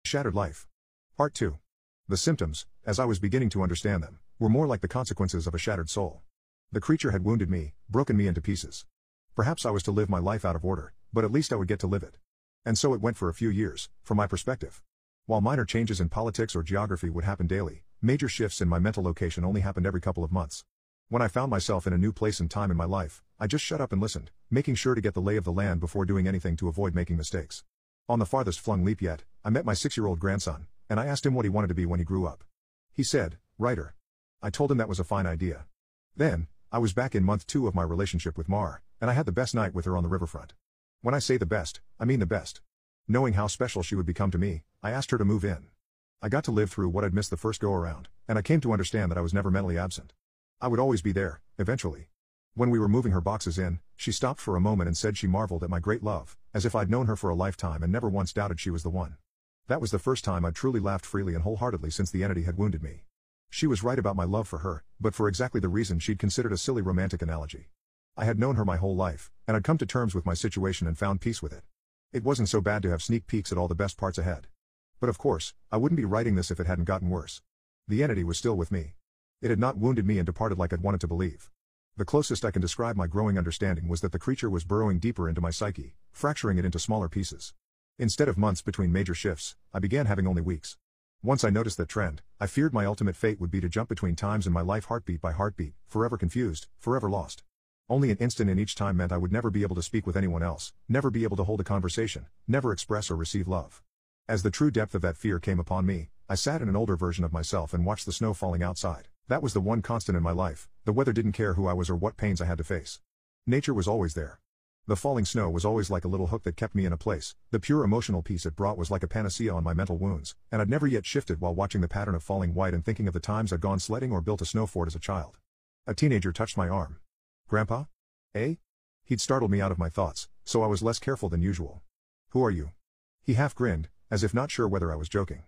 Shattered life. Part 2. The symptoms, as I was beginning to understand them, were more like the consequences of a shattered soul. The creature had wounded me, broken me into pieces. Perhaps I was to live my life out of order, but at least I would get to live it. And so it went for a few years, from my perspective. While minor changes in politics or geography would happen daily, major shifts in my mental location only happened every couple of months. When I found myself in a new place and time in my life, I just shut up and listened, making sure to get the lay of the land before doing anything to avoid making mistakes. On the farthest flung leap yet, I met my 6-year-old grandson, and I asked him what he wanted to be when he grew up. He said, writer. I told him that was a fine idea. Then, I was back in month 2 of my relationship with Mar, and I had the best night with her on the riverfront. When I say the best, I mean the best. Knowing how special she would become to me, I asked her to move in. I got to live through what I'd missed the first go-around, and I came to understand that I was never mentally absent. I would always be there, eventually. When we were moving her boxes in, she stopped for a moment and said she marveled at my great love, as if I'd known her for a lifetime and never once doubted she was the one. That was the first time I'd truly laughed freely and wholeheartedly since the entity had wounded me. She was right about my love for her, but for exactly the reason she'd considered a silly romantic analogy. I had known her my whole life, and I'd come to terms with my situation and found peace with it. It wasn't so bad to have sneak peeks at all the best parts ahead. But of course, I wouldn't be writing this if it hadn't gotten worse. The entity was still with me. It had not wounded me and departed like I'd wanted to believe. The closest I can describe my growing understanding was that the creature was burrowing deeper into my psyche, fracturing it into smaller pieces. Instead of months between major shifts, I began having only weeks. Once I noticed that trend, I feared my ultimate fate would be to jump between times in my life heartbeat by heartbeat, forever confused, forever lost. Only an instant in each time meant I would never be able to speak with anyone else, never be able to hold a conversation, never express or receive love. As the true depth of that fear came upon me, I sat in an older version of myself and watched the snow falling outside. That was the one constant in my life. The weather didn't care who I was or what pains I had to face. Nature was always there. The falling snow was always like a little hook that kept me in a place. The pure emotional peace it brought was like a panacea on my mental wounds, and I'd never yet shifted while watching the pattern of falling white and thinking of the times I'd gone sledding or built a snow fort as a child. A teenager touched my arm. Grandpa? Eh? He'd startled me out of my thoughts, so I was less careful than usual. Who are you? He half grinned, as if not sure whether I was joking.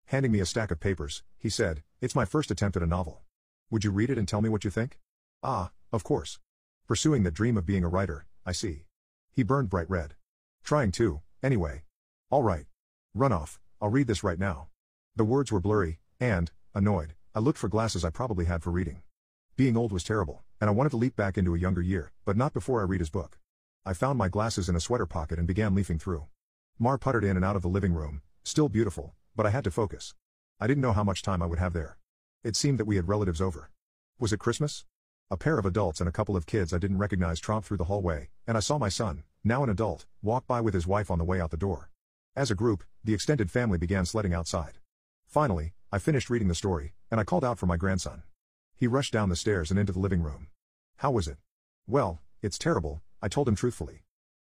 Handing me a stack of papers, he said, "It's my first attempt at a novel. Would you read it and tell me what you think?" "Ah, of course. Pursuing the dream of being a writer, I see." He burned bright red. "Trying to, anyway." "All right. Run off, I'll read this right now." The words were blurry, and, annoyed, I looked for glasses I probably had for reading. Being old was terrible, and I wanted to leap back into a younger year, but not before I read his book. I found my glasses in a sweater pocket and began leafing through. Mar puttered in and out of the living room, still beautiful, but I had to focus. I didn't know how much time I would have there. It seemed that we had relatives over. Was it Christmas? A pair of adults and a couple of kids I didn't recognize tromped through the hallway, and I saw my son, now an adult, walk by with his wife on the way out the door. As a group, the extended family began sledding outside. Finally, I finished reading the story, and I called out for my grandson. He rushed down the stairs and into the living room. "How was it?" "Well, it's terrible," I told him truthfully.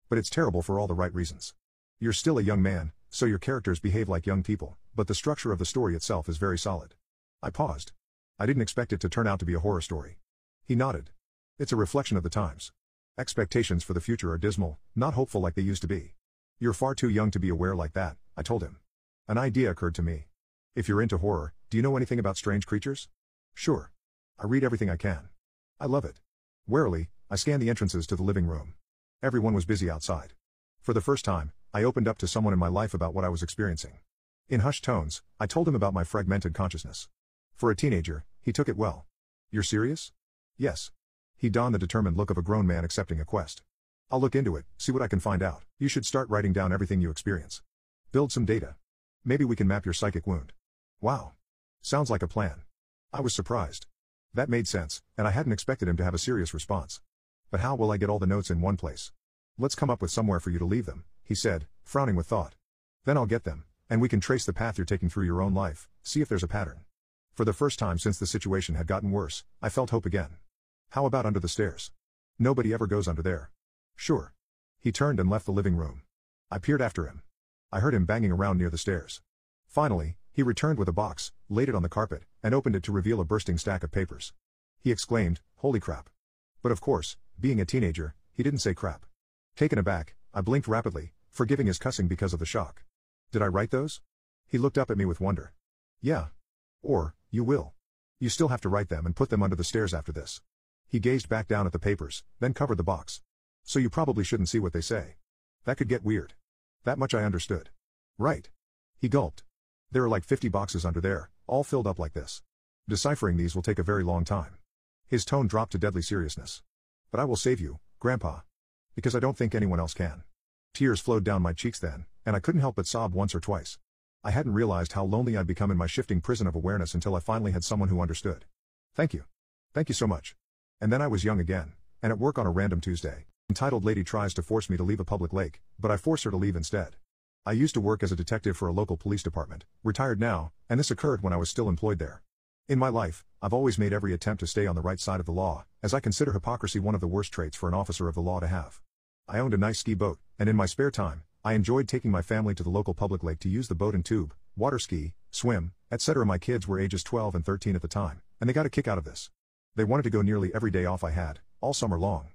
"But it's terrible for all the right reasons. You're still a young man, so your characters behave like young people, but the structure of the story itself is very solid." I paused. I didn't expect it to turn out to be a horror story. He nodded. "It's a reflection of the times. Expectations for the future are dismal, not hopeful like they used to be." "You're far too young to be aware like that," I told him. An idea occurred to me. "If you're into horror, do you know anything about strange creatures?" "Sure. I read everything I can." "I love it." Warily, I scanned the entrances to the living room. Everyone was busy outside. For the first time, I opened up to someone in my life about what I was experiencing. In hushed tones, I told him about my fragmented consciousness. For a teenager, he took it well. "You're serious?" "Yes." He donned the determined look of a grown man accepting a quest. "I'll look into it, see what I can find out. You should start writing down everything you experience. Build some data. Maybe we can map your psychic wound." "Wow. Sounds like a plan." I was surprised. That made sense, and I hadn't expected him to have a serious response. "But how will I get all the notes in one place?" "Let's come up with somewhere for you to leave them," he said, frowning with thought. "Then I'll get them, and we can trace the path you're taking through your own life, see if there's a pattern." For the first time since the situation had gotten worse, I felt hope again. "How about under the stairs? Nobody ever goes under there." "Sure." He turned and left the living room. I peered after him. I heard him banging around near the stairs. Finally, he returned with a box, laid it on the carpet, and opened it to reveal a bursting stack of papers. He exclaimed, "Holy crap." But of course, being a teenager, he didn't say crap. Taken aback, I blinked rapidly, forgiving his cussing because of the shock. "Did I write those?" He looked up at me with wonder. "Yeah. Or, you will. You still have to write them and put them under the stairs after this." He gazed back down at the papers, then covered the box. "So you probably shouldn't see what they say. That could get weird." That much I understood. "Right." He gulped. There are like 50 boxes under there, all filled up like this. Deciphering these will take a very long time. His tone dropped to deadly seriousness. But I will save you, Grandpa. Because I don't think anyone else can. Tears flowed down my cheeks then, and I couldn't help but sob once or twice. I hadn't realized how lonely I'd become in my shifting prison of awareness until I finally had someone who understood. Thank you. Thank you so much. And then I was young again, and at work on a random Tuesday. Entitled lady tries to force me to leave a public lake, but I force her to leave instead. I used to work as a detective for a local police department, retired now, and this occurred when I was still employed there. In my life, I've always made every attempt to stay on the right side of the law, as I consider hypocrisy one of the worst traits for an officer of the law to have. I owned a nice ski boat, and in my spare time, I enjoyed taking my family to the local public lake to use the boat and tube, water ski, swim, etc. My kids were ages 12 and 13 at the time, and they got a kick out of this. They wanted to go nearly every day off I had, all summer long.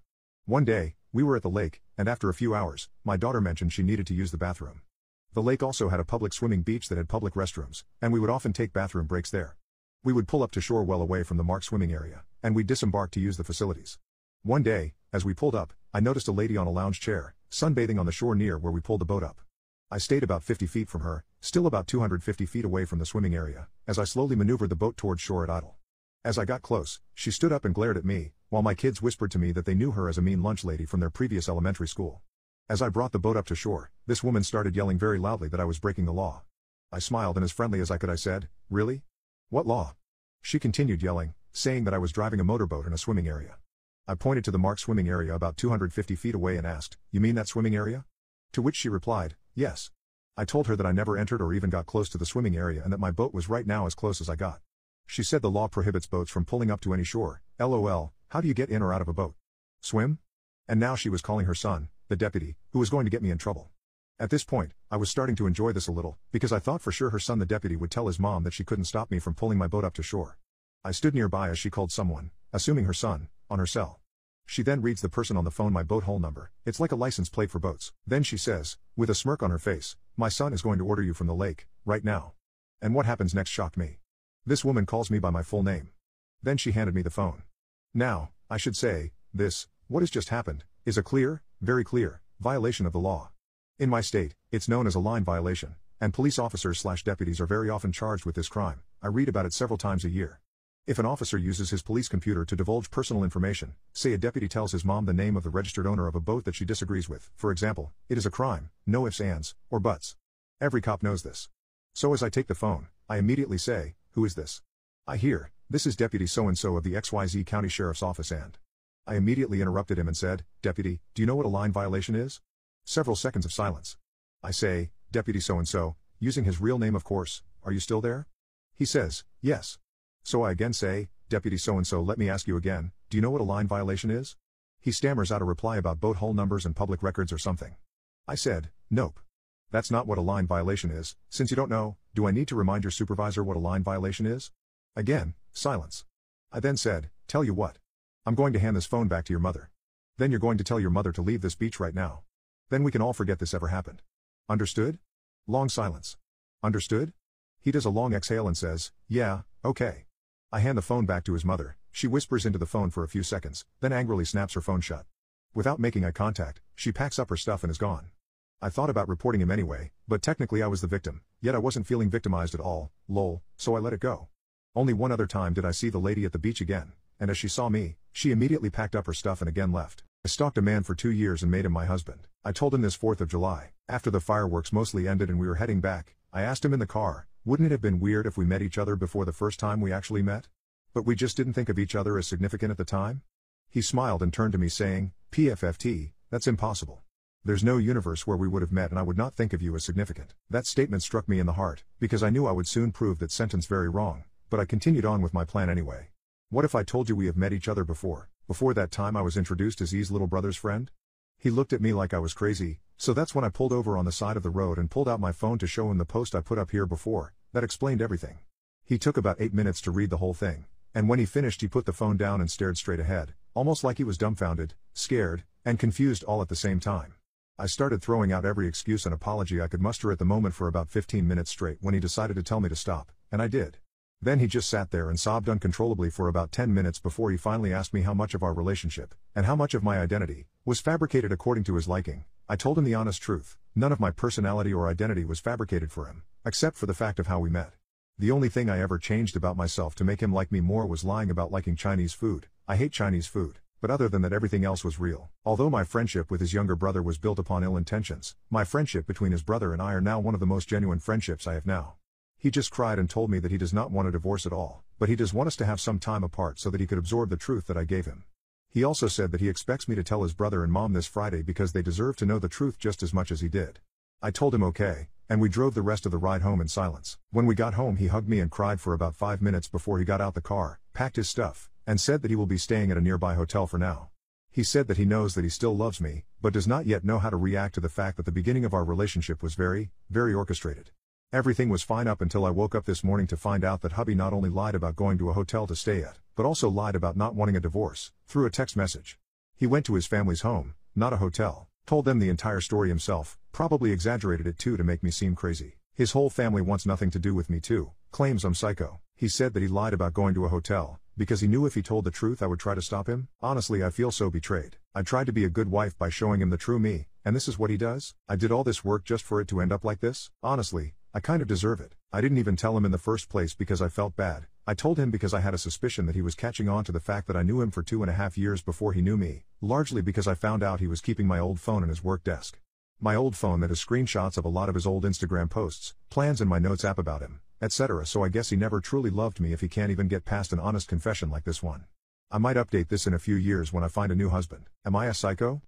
One day, we were at the lake, and after a few hours, my daughter mentioned she needed to use the bathroom. The lake also had a public swimming beach that had public restrooms, and we would often take bathroom breaks there. We would pull up to shore well away from the marked swimming area, and we'd disembark to use the facilities. One day, as we pulled up, I noticed a lady on a lounge chair, sunbathing on the shore near where we pulled the boat up. I stayed about 50 feet from her, still about 250 feet away from the swimming area, as I slowly maneuvered the boat towards shore at idle. As I got close, she stood up and glared at me, while my kids whispered to me that they knew her as a mean lunch lady from their previous elementary school. As I brought the boat up to shore, this woman started yelling very loudly that I was breaking the law. I smiled and as friendly as I could I said, "Really? What law?" She continued yelling, saying that I was driving a motorboat in a swimming area. I pointed to the marked swimming area about 250 feet away and asked, "You mean that swimming area?" To which she replied, "Yes." I told her that I never entered or even got close to the swimming area and that my boat was right now as close as I got. She said the law prohibits boats from pulling up to any shore. LOL, how do you get in or out of a boat? Swim? And now she was calling her son, the deputy, who was going to get me in trouble. At this point, I was starting to enjoy this a little, because I thought for sure her son the deputy would tell his mom that she couldn't stop me from pulling my boat up to shore. I stood nearby as she called someone, assuming her son, on her cell. She then reads the person on the phone my boat hole number. It's like a license plate for boats. Then she says, with a smirk on her face, "My son is going to order you from the lake, right now." And what happens next shocked me. This woman calls me by my full name. Then she handed me the phone. Now, I should say, what has just happened, is a clear, very clear, violation of the law. In my state, it's known as a line violation, and police officers/deputies are very often charged with this crime. I read about it several times a year. If an officer uses his police computer to divulge personal information, say a deputy tells his mom the name of the registered owner of a boat that she disagrees with, for example, it is a crime, no ifs, ands, or buts. Every cop knows this. So as I take the phone, I immediately say, "Who is this?" I hear, "This is Deputy so-and-so of the XYZ County Sheriff's Office," and I immediately interrupted him and said, "Deputy, do you know what a line violation is?" Several seconds of silence. I say, "Deputy so-and-so," using his real name of course, "are you still there?" He says, "Yes." So I again say, "Deputy so-and-so, let me ask you again, do you know what a line violation is?" He stammers out a reply about boat hull numbers and public records or something. I said, "Nope. That's not what a line violation is. Since you don't know, do I need to remind your supervisor what a line violation is?" Again, silence. I then said, "Tell you what. I'm going to hand this phone back to your mother. Then you're going to tell your mother to leave this beach right now. Then we can all forget this ever happened. Understood?" Long silence. "Understood?" He does a long exhale and says, "Yeah, okay." I hand the phone back to his mother. She whispers into the phone for a few seconds, then angrily snaps her phone shut. Without making eye contact, she packs up her stuff and is gone. I thought about reporting him anyway, but technically I was the victim, yet I wasn't feeling victimized at all, lol, so I let it go. Only one other time did I see the lady at the beach again, and as she saw me, she immediately packed up her stuff and again left. I stalked a man for 2 years and made him my husband. I told him this 4th of July, after the fireworks mostly ended and we were heading back. I asked him in the car, wouldn't it have been weird if we met each other before the first time we actually met? But we just didn't think of each other as significant at the time? He smiled and turned to me saying, "PFFT, that's impossible. There's no universe where we would have met and I would not think of you as significant." That statement struck me in the heart, because I knew I would soon prove that sentence very wrong, but I continued on with my plan anyway. What if I told you we have met each other before that time I was introduced as E's little brother's friend? He looked at me like I was crazy, so that's when I pulled over on the side of the road and pulled out my phone to show him the post I put up here before, that explained everything. He took about 8 minutes to read the whole thing, and when he finished he put the phone down and stared straight ahead, almost like he was dumbfounded, scared, and confused all at the same time. I started throwing out every excuse and apology I could muster at the moment for about 15 minutes straight when he decided to tell me to stop, and I did. Then he just sat there and sobbed uncontrollably for about 10 minutes before he finally asked me how much of our relationship, and how much of my identity, was fabricated according to his liking, I told him the honest truth. None of my personality or identity was fabricated for him, except for the fact of how we met. The only thing I ever changed about myself to make him like me more was lying about liking Chinese food. I hate Chinese food, but other than that everything else was real. Although my friendship with his younger brother was built upon ill intentions, my friendship between his brother and I are now one of the most genuine friendships I have now. He just cried and told me that he does not want a divorce at all, but he does want us to have some time apart so that he could absorb the truth that I gave him. He also said that he expects me to tell his brother and mom this Friday because they deserve to know the truth just as much as he did. I told him okay, and we drove the rest of the ride home in silence. When we got home he hugged me and cried for about 5 minutes before he got out the car, packed his stuff, and said that he will be staying at a nearby hotel for now. He said that he knows that he still loves me, but does not yet know how to react to the fact that the beginning of our relationship was very, very orchestrated. Everything was fine up until I woke up this morning to find out that hubby not only lied about going to a hotel to stay at, but also lied about not wanting a divorce, through a text message. He went to his family's home, not a hotel, told them the entire story himself, probably exaggerated it too to make me seem crazy. His whole family wants nothing to do with me too, claims I'm psycho. He said that he lied about going to a hotel, because he knew if he told the truth I would try to stop him. Honestly I feel so betrayed. I tried to be a good wife by showing him the true me, and this is what he does? I did all this work just for it to end up like this? Honestly, I kind of deserve it. I didn't even tell him in the first place because I felt bad. I told him because I had a suspicion that he was catching on to the fact that I knew him for 2.5 years before he knew me, largely because I found out he was keeping my old phone in his work desk. My old phone that has screenshots of a lot of his old Instagram posts, plans in my notes app about him, etc. So I guess he never truly loved me if he can't even get past an honest confession like this one. I might update this in a few years when I find a new husband. Am I a psycho?